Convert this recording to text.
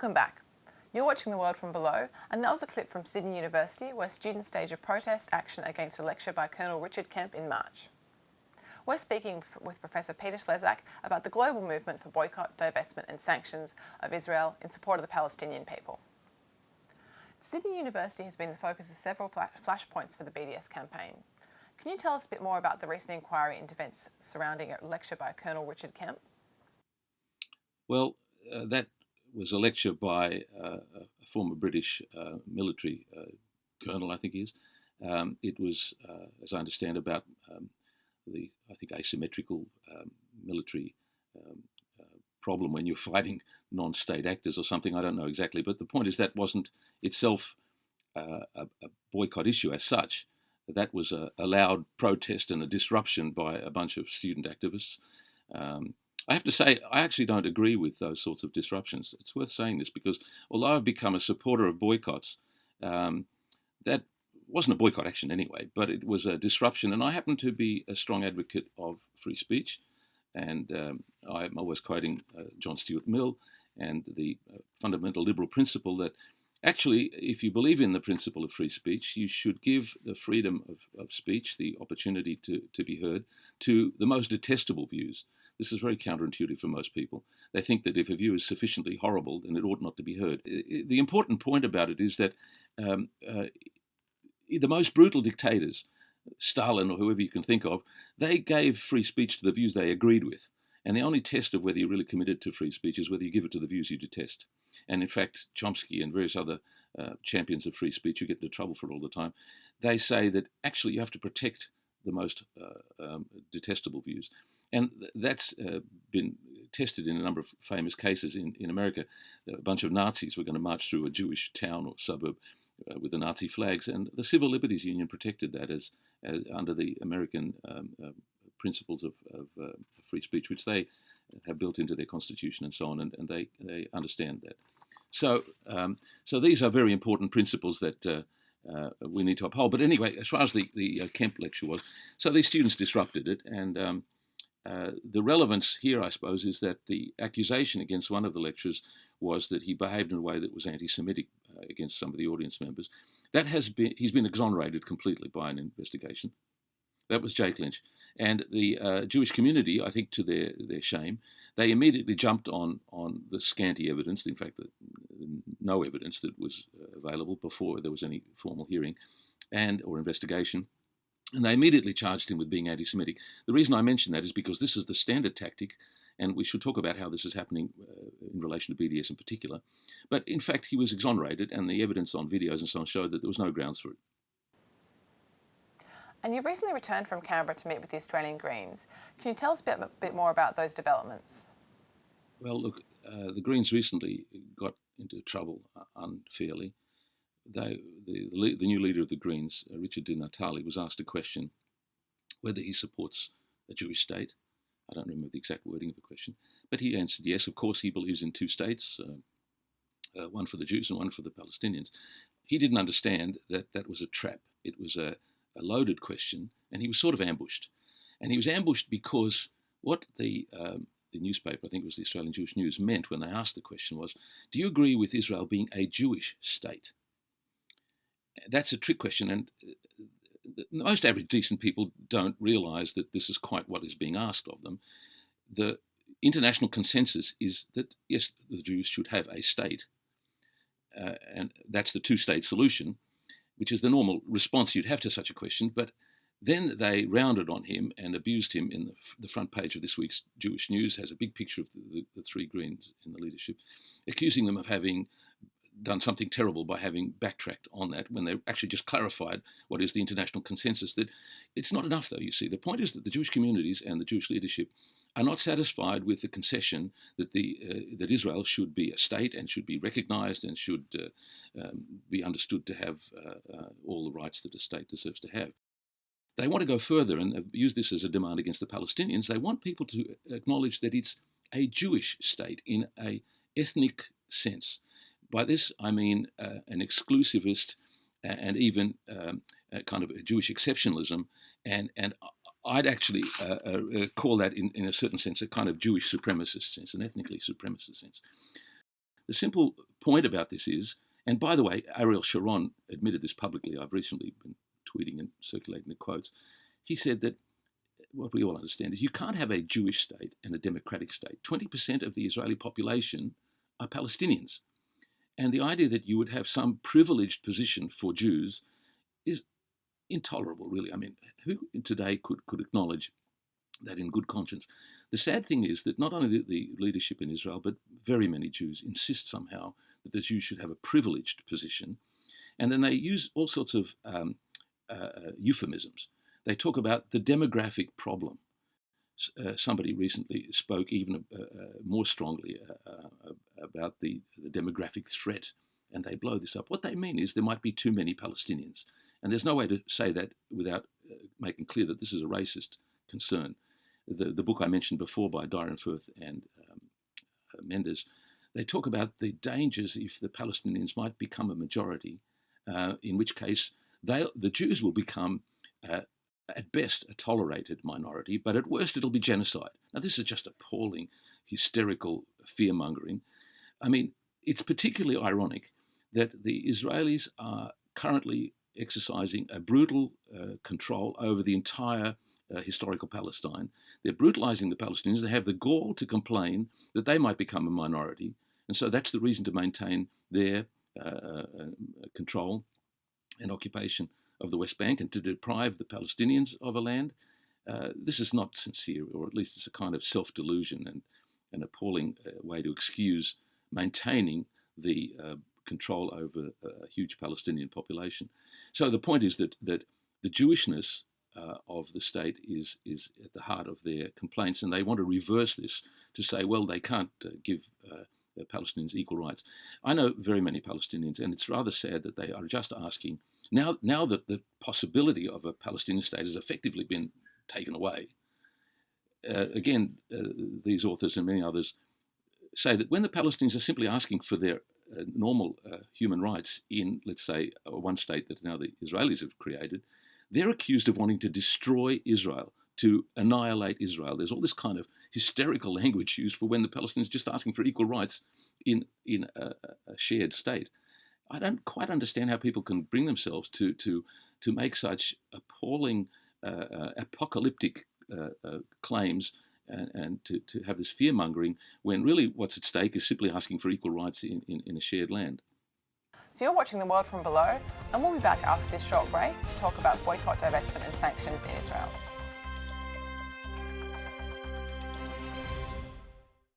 Welcome back. You're watching The World from Below, and that was a clip from Sydney University where students staged a protest action against a lecture by Colonel Richard Kemp in March. We're speaking with Professor Peter Slezak about the global movement for boycott, divestment and sanctions of Israel in support of the Palestinian people. Sydney University has been the focus of several flashpoints for the BDS campaign. Can you tell us a bit more about the recent inquiry into events surrounding a lecture by Colonel Richard Kemp? Well, that was a lecture by a former British military colonel, I think he is. It was, as I understand, about the asymmetrical military problem when you're fighting non-state actors or something. I don't know exactly, but the point is that wasn't itself a boycott issue as such. That was a loud protest and a disruption by a bunch of student activists. I have to say, I actually don't agree with those sorts of disruptions. It's worth saying this because although I've become a supporter of boycotts, that wasn't a boycott action anyway, but it was a disruption. And I happen to be a strong advocate of free speech. And I'm always quoting John Stuart Mill and the fundamental liberal principle that actually, if you believe in the principle of free speech, you should give the freedom of speech, the opportunity to be heard, to the most detestable views. This is very counterintuitive for most people. They think that if a view is sufficiently horrible, then it ought not to be heard. The important point about it is that the most brutal dictators, Stalin or whoever you can think of, they gave free speech to the views they agreed with. And the only test of whether you're really committed to free speech is whether you give it to the views you detest. And in fact, Chomsky and various other champions of free speech who get into trouble for it all the time, they say that actually you have to protect the most detestable views. And that's been tested in a number of famous cases in America. A bunch of Nazis were going to march through a Jewish town or suburb with the Nazi flags, and the Civil Liberties Union protected that as under the American principles of free speech, which they have built into their constitution and so on, and they understand that. So these are very important principles that we need to uphold. But anyway, as far as the Kemp lecture was, so these students disrupted it, and the relevance here, I suppose, is that the accusation against one of the lecturers was that he behaved in a way that was anti-Semitic against some of the audience members. He's been exonerated completely by an investigation. That was Jake Lynch. And the Jewish community, I think to their shame, they immediately jumped on the scanty evidence, in fact, no evidence that was available before there was any formal hearing or investigation. And they immediately charged him with being anti-Semitic. The reason I mention that is because this is the standard tactic, and we should talk about how this is happening in relation to BDS in particular. But in fact, he was exonerated, and the evidence on videos and so on showed that there was no grounds for it. And you recently returned from Canberra to meet with the Australian Greens. Can you tell us a bit more about those developments? Well, look, the Greens recently got into trouble unfairly. The new leader of the Greens, Richard Di Natale, was asked a question whether he supports a Jewish state. I don't remember the exact wording of the question, but he answered yes. Of course, he believes in two states, one for the Jews and one for the Palestinians. He didn't understand that that was a trap. It was a loaded question, and he was sort of ambushed. And he was ambushed because what the newspaper, I think it was the Australian Jewish News, meant when they asked the question was, do you agree with Israel being a Jewish state? That's a trick question, and most average decent people don't realise that this is quite what is being asked of them. The international consensus is that, yes, the Jews should have a state, and that's the two-state solution, which is the normal response you'd have to such a question. But then they rounded on him and abused him in the front page of this week's Jewish News, has a big picture of the three Greens in the leadership, accusing them of having done something terrible by having backtracked on that when they actually just clarified what is the international consensus. That it's not enough, though, you see. The point is that the Jewish communities and the Jewish leadership are not satisfied with the concession that that Israel should be a state and should be recognized and should be understood to have all the rights that a state deserves to have. They want to go further and use this as a demand against the Palestinians. They want people to acknowledge that it's a Jewish state in an ethnic sense. By this, I mean an exclusivist and even a kind of a Jewish exceptionalism, and I'd actually call that, in a certain sense, a kind of Jewish supremacist sense, an ethnically supremacist sense. The simple point about this is, and by the way, Ariel Sharon admitted this publicly. I've recently been tweeting and circulating the quotes. He said that what we all understand is you can't have a Jewish state and a democratic state. 20% of the Israeli population are Palestinians. And the idea that you would have some privileged position for Jews is intolerable, really. I mean, who today could acknowledge that in good conscience? The sad thing is that not only the leadership in Israel, but very many Jews insist somehow that the Jews should have a privileged position. And then they use all sorts of euphemisms. They talk about the demographic problem. Somebody recently spoke even more strongly about the demographic threat, and they blow this up. What they mean is there might be too many Palestinians. And there's no way to say that without making clear that this is a racist concern. The book I mentioned before by Dyron Firth and Mendes, they talk about the dangers if the Palestinians might become a majority, in which case the Jews will become, at best, a tolerated minority, but at worst it'll be genocide. Now, this is just appalling, hysterical fear-mongering. I mean, it's particularly ironic that the Israelis are currently exercising a brutal control over the entire historical Palestine. They're brutalizing the Palestinians. They have the gall to complain that they might become a minority. And so that's the reason to maintain their control and occupation of the West Bank and to deprive the Palestinians of a land. This is not sincere, or at least it's a kind of self-delusion and an appalling way to excuse maintaining the control over a huge Palestinian population. So the point is that the Jewishness of the state is at the heart of their complaints, and they want to reverse this to say, well, they can't give Palestinians equal rights. I know very many Palestinians, and it's rather sad that they are just asking, now that the possibility of a Palestinian state has effectively been taken away, these authors and many others say that when the Palestinians are simply asking for their normal human rights in, let's say, one state that now the Israelis have created, they're accused of wanting to destroy Israel, to annihilate Israel. There's all this kind of hysterical language used for when the Palestinians are just asking for equal rights in a shared state. I don't quite understand how people can bring themselves to make such appalling, apocalyptic claims and to have this fear-mongering when really what's at stake is simply asking for equal rights in a shared land. So you're watching The World from Below, and we'll be back after this short break to talk about boycott, divestment and sanctions in Israel.